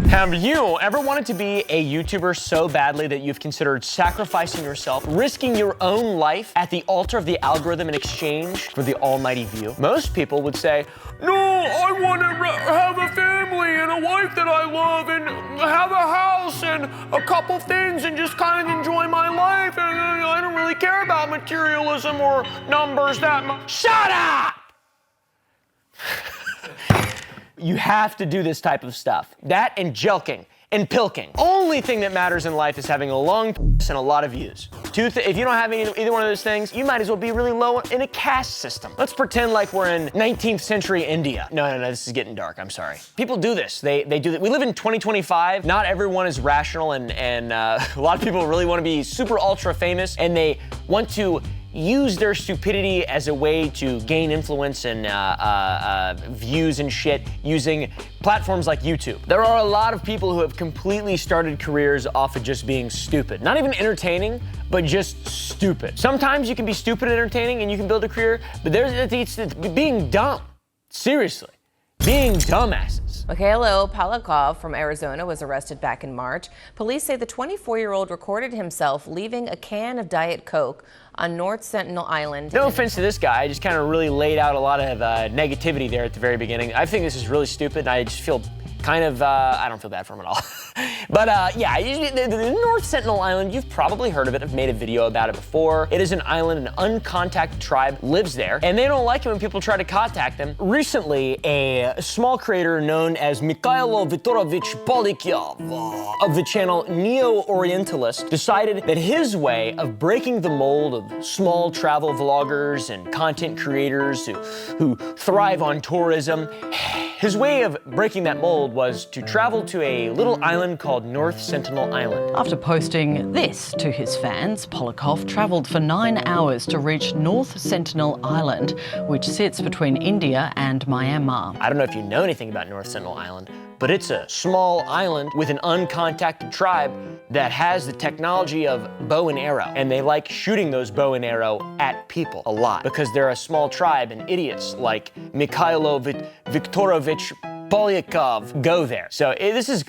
Have you ever wanted to be a YouTuber so badly that you've considered sacrificing yourself, risking your own life at the altar of the algorithm in exchange for the almighty view? Most people would say, no, I want to have a family and a wife that I love and have a house and a couple things and just kind of enjoy my life. And I don't really care about materialism or numbers that much. Shut up! You have to do this type of stuff. That and jelking and pilking. Only thing that matters in life is having a long and a lot of views. If you don't have either one of those things, you might as well be really low in a caste system. Let's pretend like we're in 19th century India. No, this is getting dark, I'm sorry. People do this, they do that. We live in 2025. Not everyone is rational and a lot of people really want to be super ultra famous and they want to use their stupidity as a way to gain influence and views and shit using platforms like YouTube. There are a lot of people who have completely started careers off of just being stupid. Not even entertaining, but just stupid. Sometimes you can be stupid and entertaining and you can build a career, but it's being dumb. Seriously. Being dumbasses. Mikhailo Polakov from Arizona was arrested back in March. Police say the 24-year-old recorded himself leaving a can of Diet Coke on North Sentinel Island. No offense to this guy, I just kind of really laid out a lot of negativity there at the very beginning. I think this is really stupid and I just feel kind of, I don't feel bad for him at all. But yeah, the North Sentinel Island, you've probably heard of it. I've made a video about it before. It is an island, an uncontacted tribe lives there, and they don't like it when people try to contact them. Recently, a small creator known as Mikhailo Viktorovich Polyakov of the channel Neo-Orientalist decided that his way of breaking the mold of small travel vloggers and content creators who thrive on tourism, his way of breaking that mold was to travel to a little island called North Sentinel Island. After posting this to his fans, Polakov travelled for 9 hours to reach North Sentinel Island, which sits between India and Myanmar. I don't know if you know anything about North Sentinel Island, but it's a small island with an uncontacted tribe that has the technology of bow and arrow. And they like shooting those bow and arrow at people a lot because they're a small tribe and idiots like Mikhailo Viktorovich Polyakov go there. So this is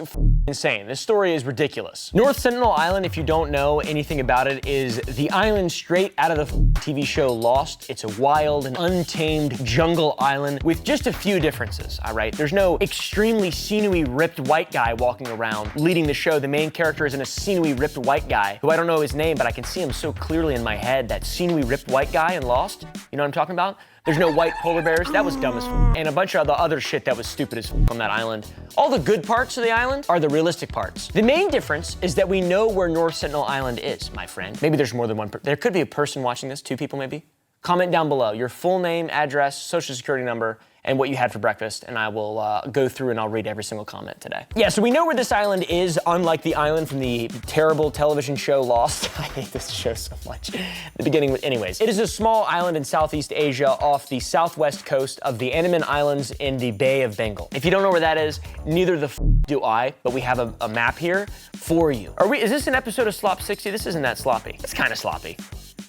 insane. This story is ridiculous. North Sentinel Island, if you don't know anything about it, is the island straight out of the TV show Lost. It's a wild and untamed jungle island with just a few differences, all right? There's no extremely sinewy, ripped white guy walking around leading the show. The main character isn't a sinewy, ripped white guy who I don't know his name, but I can see him so clearly in my head, that sinewy, ripped white guy in Lost. You know what I'm talking about? There's no white polar bears. That was dumb as f. And a bunch of the other shit that was stupid as f on that island. All the good parts of the island are the realistic parts. The main difference is that we know where North Sentinel Island is, my friend. Maybe there's more than one there could be a person watching this, 2 people maybe. Comment down below your full name, address, social security number, and what you had for breakfast, and I will go through and I'll read every single comment today. Yeah, so we know where this island is, unlike the island from the terrible television show Lost. I hate this show so much. The beginning, anyways. It is a small island in Southeast Asia off the southwest coast of the Andaman Islands in the Bay of Bengal. If you don't know where that is, neither the f do I, but we have a map here for you. Is this an episode of Slop 60? This isn't that sloppy. It's kind of sloppy.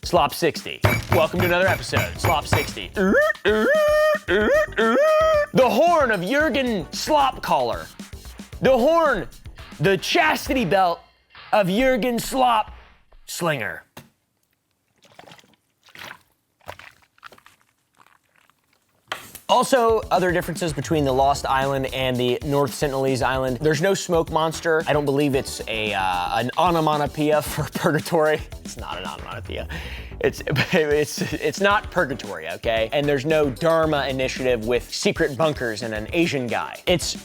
Slop 60. Welcome to another episode, Slop 60. The horn of Jurgen Slop Collar. The horn, the chastity belt of Jurgen Slop Slinger. Also, other differences between the Lost Island and the North Sentinelese Island. There's no smoke monster. I don't believe it's an onomatopoeia for purgatory. It's not an onomatopoeia. It's not purgatory, okay? And there's no Dharma initiative with secret bunkers and an Asian guy. It's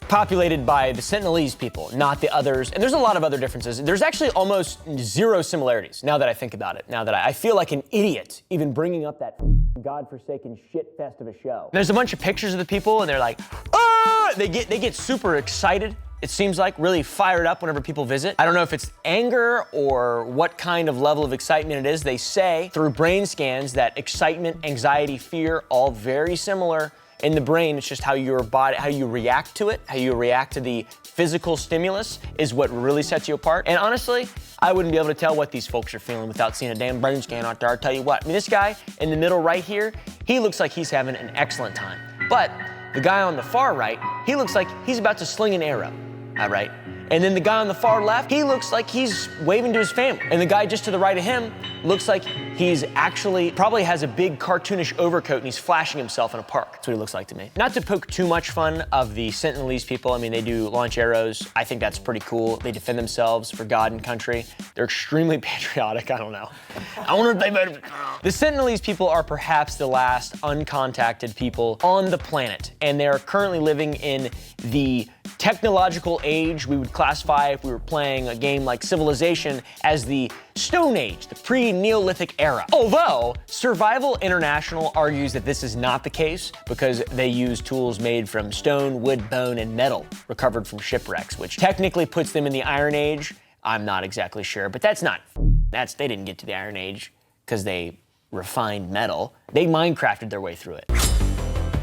populated by the Sentinelese people, not the others. And there's a lot of other differences. There's actually almost 0 similarities, now that I think about it. Now that I feel like an idiot even bringing up that godforsaken shit fest of a show. There's a bunch of pictures of the people and they're like, ah! They get super excited. It seems like really fired up whenever people visit. I don't know if it's anger or what kind of level of excitement it is. They say through brain scans that excitement, anxiety, fear, all very similar in the brain. It's just how your body, how you react to it, how you react to the physical stimulus is what really sets you apart. And honestly, I wouldn't be able to tell what these folks are feeling without seeing a damn brain scan out there. I'll tell you what, I mean, this guy in the middle right here, he looks like he's having an excellent time. But the guy on the far right, he looks like he's about to sling an arrow. all right? And then the guy on the far left, he looks like he's waving to his family. And the guy just to the right of him looks like he's actually, probably has a big cartoonish overcoat and he's flashing himself in a park. That's what he looks like to me. Not to poke too much fun of the Sentinelese people. I mean, they do launch arrows. I think that's pretty cool. They defend themselves for God and country. They're extremely patriotic, I don't know. I wonder if they voted. The Sentinelese people are perhaps the last uncontacted people on the planet, and they are currently living in the technological age we would classify, if we were playing a game like Civilization, as the Stone Age, the pre-Neolithic era. Although, Survival International argues that this is not the case because they use tools made from stone, wood, bone, and metal recovered from shipwrecks, which technically puts them in the Iron Age. I'm not exactly sure, but they didn't get to the Iron Age because they refined metal. They Minecrafted their way through it.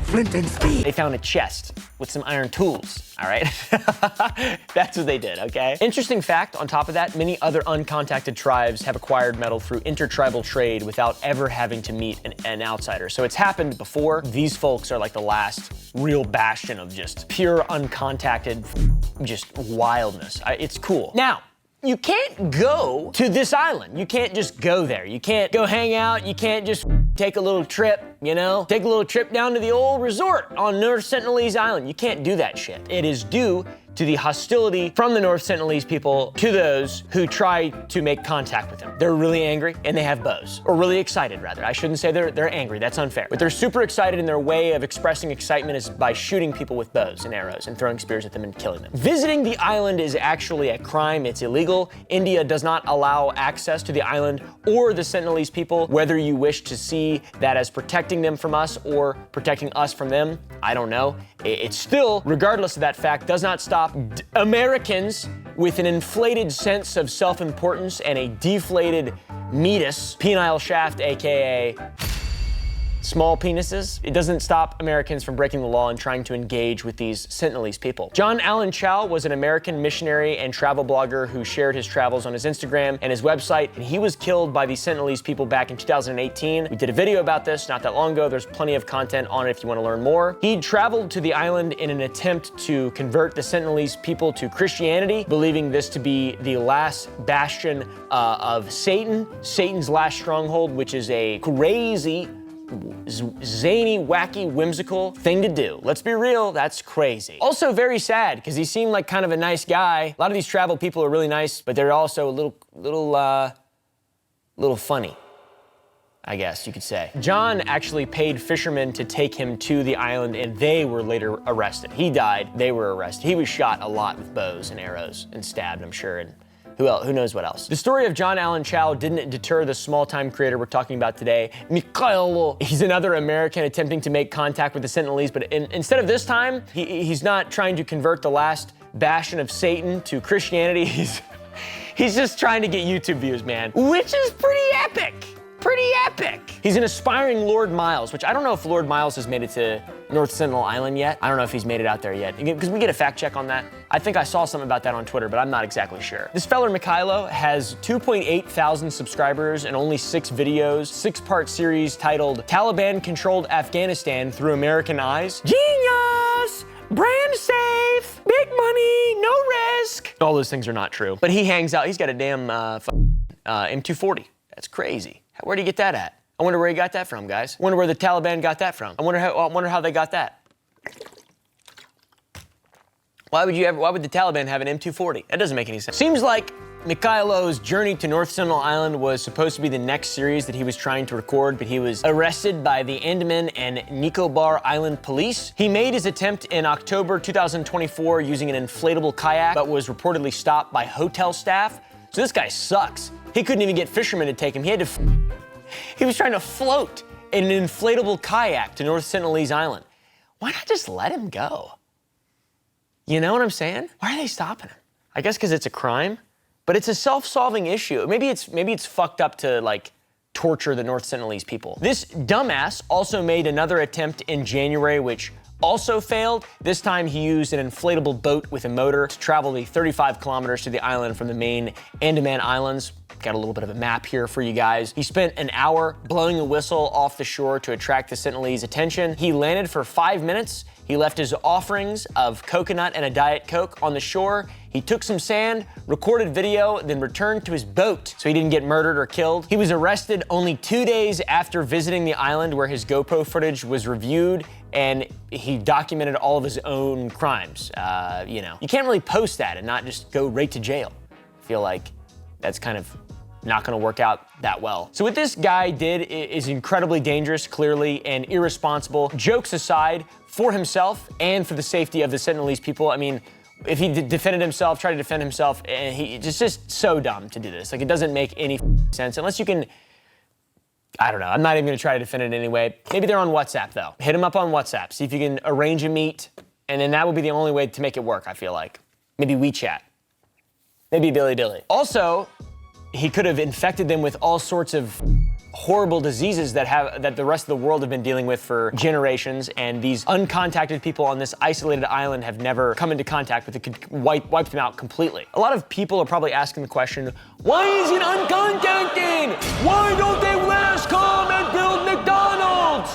Flint and steel. They found a chest with some iron tools, all right? That's what they did, okay? Interesting fact, on top of that, many other uncontacted tribes have acquired metal through intertribal trade without ever having to meet an outsider. So it's happened before. These folks are like the last real bastion of just pure uncontacted, just wildness. It's cool. Now, you can't go to this island. You can't just go there. You can't go hang out. You can't just take a little trip, you know? Take a little trip down to the old resort on North Sentinelese Island. You can't do that shit. It is due to the hostility from the North Sentinelese people to those who try to make contact with them. They're really angry and they have bows. Or really excited, rather. I shouldn't say they're angry, that's unfair. But they're super excited, and their way of expressing excitement is by shooting people with bows and arrows and throwing spears at them and killing them. Visiting the island is actually a crime, it's illegal. India does not allow access to the island or the Sentinelese people, whether you wish to see that as protecting them from us or protecting us from them, I don't know. It still, regardless of that fact, does not stop Americans with an inflated sense of self-importance and a deflated meatus, penile shaft, aka small penises. It doesn't stop Americans from breaking the law and trying to engage with these Sentinelese people. John Allen Chow was an American missionary and travel blogger who shared his travels on his Instagram and his website, and he was killed by the Sentinelese people back in 2018. We did a video about this not that long ago. There's plenty of content on it if you want to learn more. He traveled to the island in an attempt to convert the Sentinelese people to Christianity, believing this to be the last bastion of Satan, Satan's last stronghold, which is a crazy, zany, wacky, whimsical thing to do. Let's be real, that's crazy. Also very sad, because he seemed like kind of a nice guy. A lot of these travel people are really nice, but they're also a little funny, I guess you could say. John actually paid fishermen to take him to the island, and they were later arrested. He died, they were arrested. He was shot a lot with bows and arrows and stabbed, I'm sure, and who knows what else. The story of John Allen Chow didn't deter the small-time creator we're talking about today, Mikhailo. He's another American attempting to make contact with the Sentinelese, but instead of this time, he's not trying to convert the last bastion of Satan to Christianity. He's just trying to get YouTube views, man, which is pretty epic. Pretty epic. He's an aspiring Lord Miles, which I don't know if Lord Miles has made it to North Sentinel Island yet. I don't know if he's made it out there yet. Because we get a fact check on that. I think I saw something about that on Twitter, but I'm not exactly sure. This feller Mikhailo has 2.8 thousand subscribers and only 6 videos, 6-part series titled Taliban-Controlled Afghanistan Through American Eyes. Genius! Brand safe, big money, no risk. All those things are not true. But he hangs out, he's got a damn M240. That's crazy. Where'd he get that at? I wonder where he got that from, guys. I wonder where the Taliban got that from. I wonder how they got that. Why would the Taliban have an M240? That doesn't make any sense. Seems like Mikhailo's journey to North Sentinel Island was supposed to be the next series that he was trying to record, but he was arrested by the Andaman and Nicobar Island police. He made his attempt in October 2024 using an inflatable kayak, but was reportedly stopped by hotel staff. So this guy sucks. He couldn't even get fishermen to take him. He was trying to float in an inflatable kayak to North Sentinelese Island. Why not just let him go? You know what I'm saying? Why are they stopping him? I guess because it's a crime, but it's a self-solving issue. Maybe it's fucked up to like torture the North Sentinelese people. This dumbass also made another attempt in January, which also failed. This time he used an inflatable boat with a motor to travel the 35 kilometers to the island from the main Andaman Islands. Got a little bit of a map here for you guys. He spent an hour blowing a whistle off the shore to attract the Sentinelese attention. He landed for 5 minutes He left his offerings of coconut and a Diet Coke on the shore. He took some sand, recorded video, then returned to his boat so he didn't get murdered or killed. He was arrested only 2 days after visiting the island where his GoPro footage was reviewed, and he documented all of his own crimes. You know, you can't really post that and not just go right to jail. I feel like that's kind of not gonna work out that well. So what this guy did is incredibly dangerous, clearly, and irresponsible. Jokes aside, for himself and for the safety of the Sentinelese people, I mean, if he defended himself, tried to defend himself, and it's just so dumb to do this. Like, it doesn't make any sense unless you can, I don't know, I'm not even gonna try to defend it anyway. Maybe they're on WhatsApp though. Hit him up on WhatsApp, see if you can arrange a meet, and then that would be the only way to make it work, I feel like. Maybe WeChat, maybe Billy Dilly. Also, he could have infected them with all sorts of horrible diseases that the rest of the world have been dealing with for generations, and these uncontacted people on this isolated island have never come into contact with it. Could wipe them out completely. A lot of people are probably asking the question, why is it uncontacted? Why don't they let us come and build McDonald's?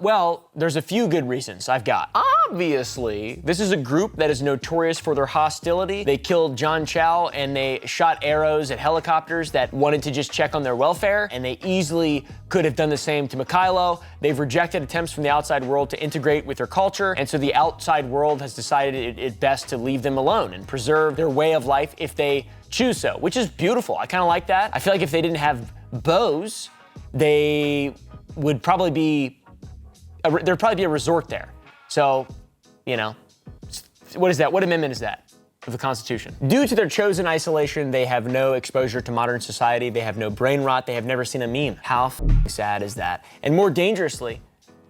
Well, there's a few good reasons I've got. Obviously, this is a group that is notorious for their hostility. They killed John Chow and they shot arrows at helicopters that wanted to just check on their welfare, and they easily could have done the same to Mikhailo. They've rejected attempts from the outside world to integrate with their culture, and so the outside world has decided it best to leave them alone and preserve their way of life if they choose so, which is beautiful. I kind of like that. I feel like if they didn't have bows, they would probably be, there'd probably be a resort there. So, you know, what is that? What amendment is that of the Constitution? Due to their chosen isolation, they have no exposure to modern society. They have no brain rot. They have never seen a meme. How sad is that? And more dangerously,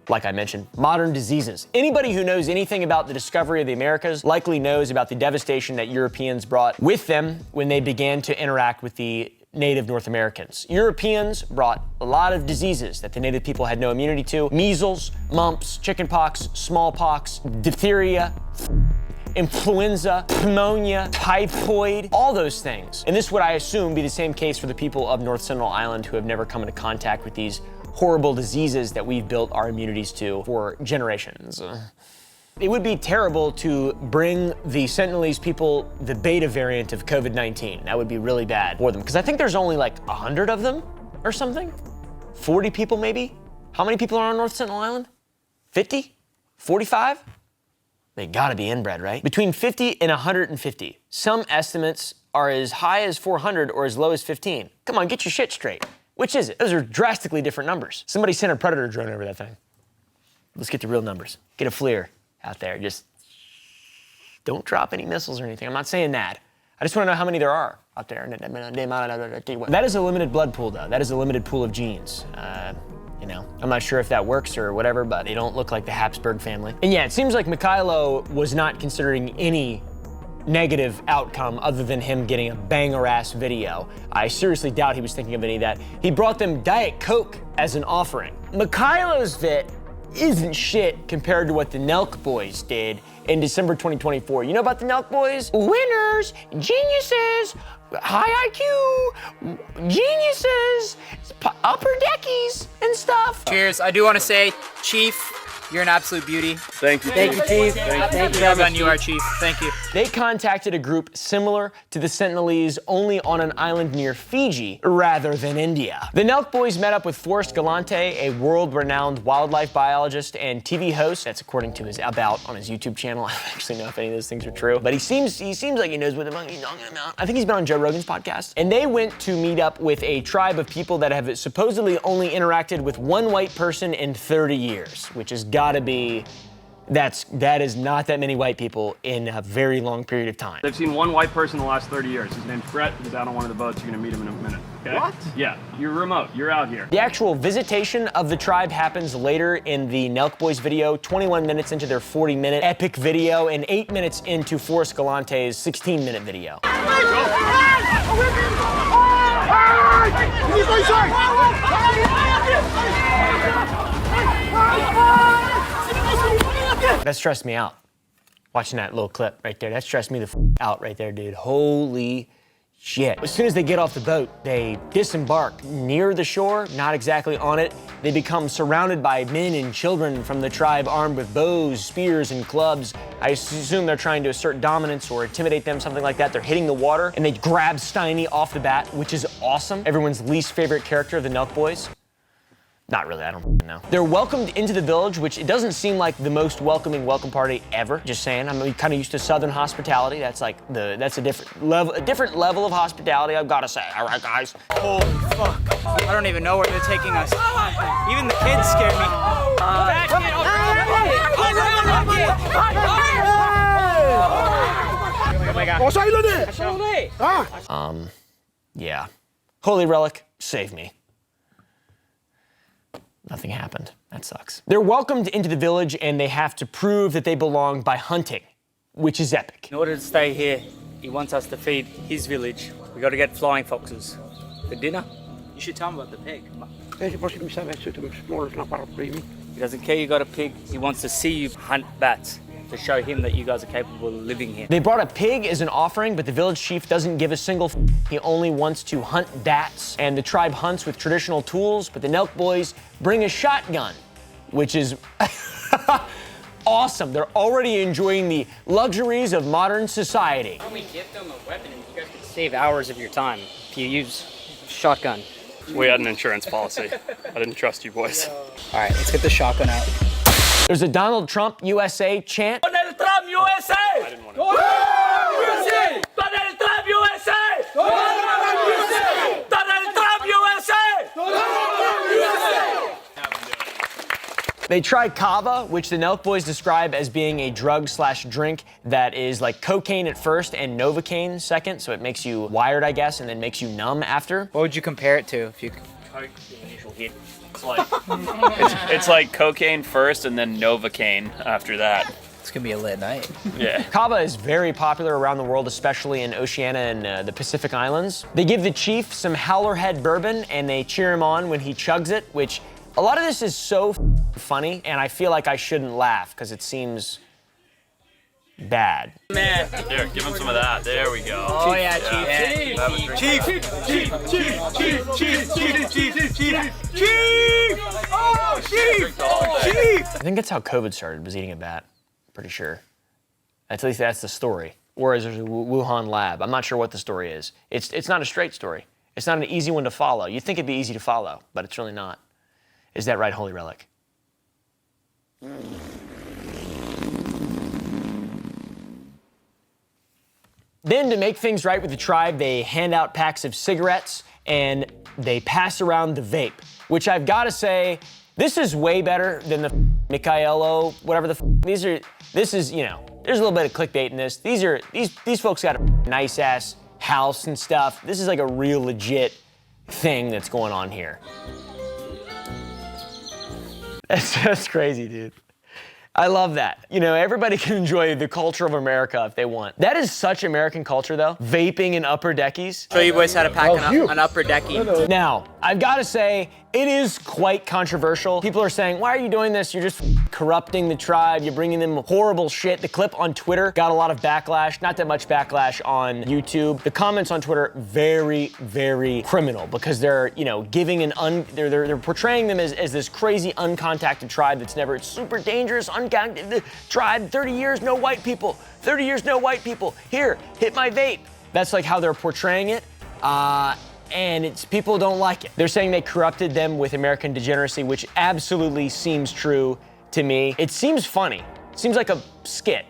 like I mentioned, modern diseases. Anybody who knows anything about the discovery of the Americas likely knows about the devastation that Europeans brought with them when they began to interact with the native North Americans. Europeans brought a lot of diseases that the native people had no immunity to. Measles, mumps, chickenpox, smallpox, diphtheria, influenza, pneumonia, typhoid, all those things. And this would, I assume, be the same case for the people of North Sentinel Island who have never come into contact with these horrible diseases that we've built our immunities to for generations. It would be terrible to bring the Sentinelese people the beta variant of COVID-19. That would be really bad for them, because I think there's only like 100 of them or something. 40 people maybe? How many people are on North Sentinel Island? 50? 45? They gotta be inbred, right? Between 50 and 150. Some estimates are as high as 400 or as low as 15. Come on, get your shit straight. Which is it? Those are drastically different numbers. Somebody sent a Predator drone over that thing. Let's get the real numbers. Get a FLIR out there. Just don't drop any missiles or anything. I'm not saying that. I just want to know how many there are out there. That is a limited blood pool, though. That is a limited pool of genes. You know, I'm not sure if that works or whatever, but they don't look like the Habsburg family. And yeah, it seems like Mikhailo was not considering any negative outcome other than him getting a banger-ass video. I seriously doubt he was thinking of any of that. He brought them Diet Coke as an offering. Mikhailo's fit isn't shit compared to what the Nelk Boys did in December 2024. You know about the Nelk Boys? Winners, geniuses, high IQ, geniuses, upper deckies, and stuff. Cheers. I do want to say, Chief, you're an absolute beauty. Thank you. Thank you, Chief. Thank you. Well done, you are, Chief. Thank you. They contacted a group similar to the Sentinelese, only on an island near Fiji rather than India. The Nelk Boys met up with Forrest Galante, a world-renowned wildlife biologist and TV host. That's according to his about on his YouTube channel. I don't actually know if any of those things are true, but he seems like he knows what the fuck he's talking about. I think he's been on Joe Rogan's podcast. And they went to meet up with a tribe of people that have supposedly only interacted with one white person in 30 years, which has gotta be, that is not that many white people in a very long period of time. They've seen one white person in the last 30 years. His name's Brett. He's out on one of the boats. You're gonna meet him in a minute, okay? What? Yeah, you're remote. You're out here. The actual visitation of the tribe happens later in the Nelk Boys video, 21 minutes into their 40-minute epic video, and 8 minutes into Forrest Galante's 16-minute video. That stressed me out. Watching that little clip right there, that stressed me the out right there, dude. Holy shit. As soon as they get off the boat, they disembark near the shore, not exactly on it. They become surrounded by men and children from the tribe armed with bows, spears, and clubs. I assume they're trying to assert dominance or intimidate them, something like that. They're hitting the water, and they grab Steiny off the bat, which is awesome. Everyone's least favorite character of the Nelk Boys. Not really, I don't know. They're welcomed into the village, which it doesn't seem like the most welcoming welcome party ever. Just saying, I'm kind of used to Southern hospitality. That's like that's a different level of hospitality, I've got to say. All right, guys. Holy fuck. I don't even know where they're taking us. Even the kids scare me. Yeah. Holy Relic, save me. Nothing happened. That sucks. They're welcomed into the village and they have to prove that they belong by hunting, which is epic. In order to stay here, he wants us to feed his village. We got to get flying foxes. For dinner, you should tell him about the pig. He doesn't care you got a pig. He wants to see you hunt bats to show him that you guys are capable of living here. They brought a pig as an offering, but the village chief doesn't give a single He only wants to hunt bats, and the tribe hunts with traditional tools, but the Nelk Boys bring a shotgun, which is awesome. They're already enjoying the luxuries of modern society. When we give them a weapon, you guys could save hours of your time if you use shotgun. We had an insurance policy. I didn't trust you boys. All right, let's get the shotgun out. There's a Donald Trump USA chant. Donald Trump USA! I didn't want to. USA! Donald Trump USA! Donald Trump USA! They try kava, which the Nelk Boys describe as being a drug/drink that is like cocaine at first and Novocaine second, so it makes you wired, I guess, and then makes you numb after. What would you compare it to if you Coke, the initial hit. It's like cocaine first and then Novocaine after that. It's gonna be a lit night. Yeah. Kava is very popular around the world, especially in Oceania and the Pacific Islands. They give the chief some Howlerhead bourbon and they cheer him on when he chugs it, which a lot of this is so funny, and I feel like I shouldn't laugh because it seems bad. Man. There, give him some of that. There we go. Oh yeah, Chief. I think that's how COVID started, was eating a bat. Pretty sure. At least that's the story. Whereas there's a Wuhan lab. I'm not sure what the story is. It's not a straight story. It's not an easy one to follow. You'd think it'd be easy to follow, but it's really not. Is that right, Holy Relic? Then, to make things right with the tribe, they hand out packs of cigarettes and they pass around the vape, which I've got to say, this is way better than the Michaelo, whatever this is, you know, there's a little bit of clickbait in this. These folks got a nice ass house and stuff. This is like a real legit thing that's going on here. That's crazy, dude. I love that. You know, everybody can enjoy the culture of America if they want. That is such American culture, though. Vaping in upper deckies. Show you boys how to pack an upper decky. Now, I've got to say, it is quite controversial. People are saying, why are you doing this? You're just corrupting the tribe. You're bringing them horrible shit. The clip on Twitter got a lot of backlash. Not that much backlash on YouTube. The comments on Twitter, very, very criminal because they're, you know, giving they're portraying them as this crazy uncontacted tribe that's never, it's super dangerous, uncontacted tribe, 30 years, no white people. 30 years, no white people. Here, hit my vape. That's like how they're portraying it. And people don't like it. They're saying they corrupted them with American degeneracy, which absolutely seems true to me. It seems funny. It seems like a skit,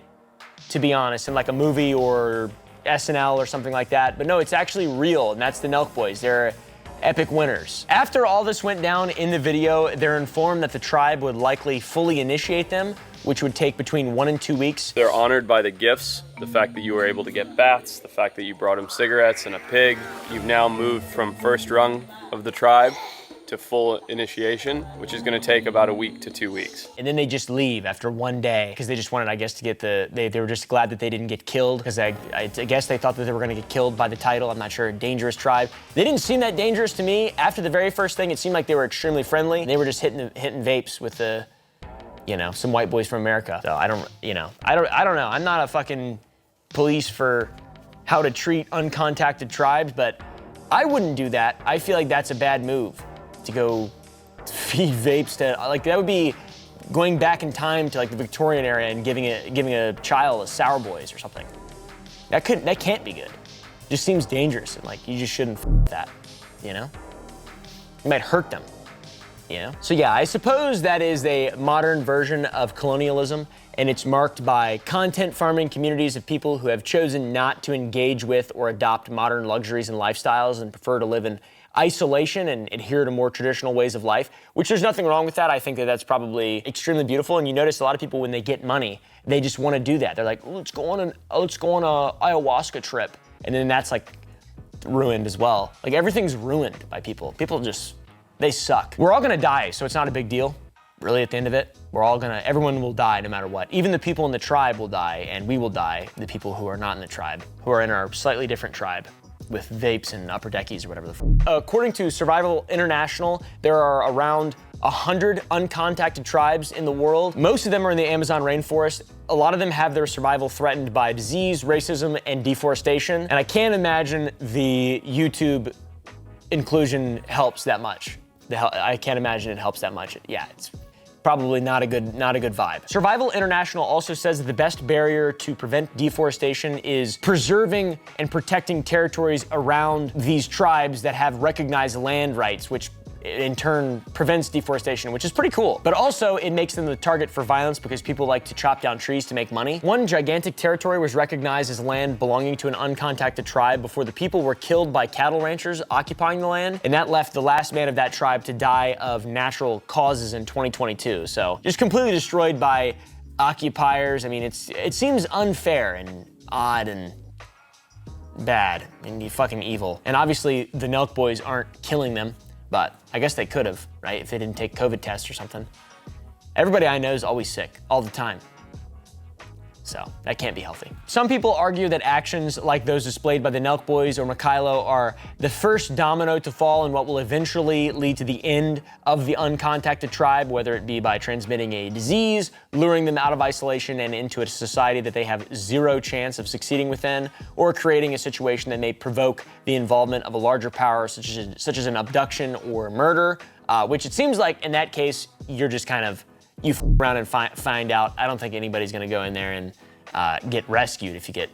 to be honest, in like a movie or SNL or something like that. But no, it's actually real, and that's the Nelk Boys. They're epic winners. After all this went down in the video, they're informed that the tribe would likely fully initiate them, which would take between 1 and 2 weeks. They're honored by the gifts, the fact that you were able to get bats, the fact that you brought them cigarettes and a pig. You've now moved from first rung of the tribe to full initiation, which is gonna take about a week to 2 weeks. And then they just leave after 1 day because they just wanted, I guess, to get they were just glad that they didn't get killed because I guess they thought that they were gonna get killed by the title. I'm not sure, dangerous tribe. They didn't seem that dangerous to me. After the very first thing, it seemed like they were extremely friendly. They were just hitting vapes with you know, some white boys from America. So I don't know. I'm not a fucking police for how to treat uncontacted tribes, but I wouldn't do that. I feel like that's a bad move, to go feed vapes to, like, that would be going back in time to like the Victorian era and giving a child a Sour Boys or something. That can't be good. It just seems dangerous, and like, you just shouldn't f that, you know? You might hurt them, you know? So yeah, I suppose that is a modern version of colonialism, and it's marked by content farming communities of people who have chosen not to engage with or adopt modern luxuries and lifestyles and prefer to live in isolation and adhere to more traditional ways of life, which there's nothing wrong with that. I think that that's probably extremely beautiful. And you notice a lot of people, when they get money, they just want to do that. They're like, let's go on a ayahuasca trip. And then that's like ruined as well. Like, everything's ruined by people. People just, they suck. We're all gonna die, so it's not a big deal. Really, at the end of it, everyone will die no matter what. Even the people in the tribe will die, and we will die, the people who are not in the tribe, who are in our slightly different tribe with vapes and upper deckies or whatever the f. According to Survival International, there are around 100 uncontacted tribes in the world. Most of them are in the Amazon rainforest. A lot of them have their survival threatened by disease, racism, and deforestation. And I can't imagine the YouTube inclusion helps that much. I can't imagine it helps that much. Yeah, it's probably not a good vibe. Survival International also says that the best barrier to prevent deforestation is preserving and protecting territories around these tribes that have recognized land rights, which in turn prevents deforestation, which is pretty cool. But also, it makes them the target for violence because people like to chop down trees to make money. One gigantic territory was recognized as land belonging to an uncontacted tribe before the people were killed by cattle ranchers occupying the land, and that left the last man of that tribe to die of natural causes in 2022. So just completely destroyed by occupiers. I mean, it seems unfair and odd and bad and fucking evil. And obviously, the Nelk Boys aren't killing them, but I guess they could have, right? If they didn't take COVID tests or something. Everybody I know is always sick, all the time. So that can't be healthy. Some people argue that actions like those displayed by the Nelk Boys or Mikhailo are the first domino to fall in what will eventually lead to the end of the uncontacted tribe, whether it be by transmitting a disease, luring them out of isolation and into a society that they have zero chance of succeeding within, or creating a situation that may provoke the involvement of a larger power, such as an abduction or murder, which it seems like in that case, you're just kind of, you f around and find out. I don't think anybody's gonna go in there and get rescued if you get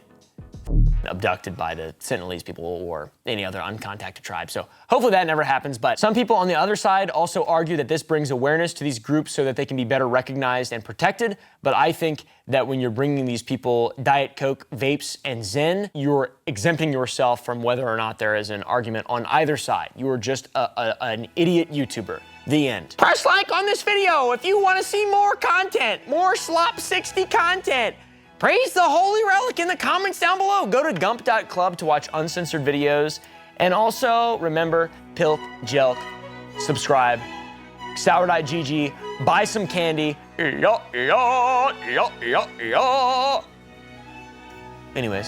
abducted by the Sentinelese people or any other uncontacted tribe. So hopefully that never happens. But some people on the other side also argue that this brings awareness to these groups so that they can be better recognized and protected. But I think that when you're bringing these people Diet Coke, vapes, and Zen, you're exempting yourself from whether or not there is an argument on either side. You are just an idiot YouTuber. The end. Press like on this video if you want to see more content, more Slop 60 content. Praise the Holy Relic in the comments down below. Go to gump.club to watch uncensored videos. And also, remember, Pilk, Jelk, subscribe, sour.gg, buy some candy. Anyways.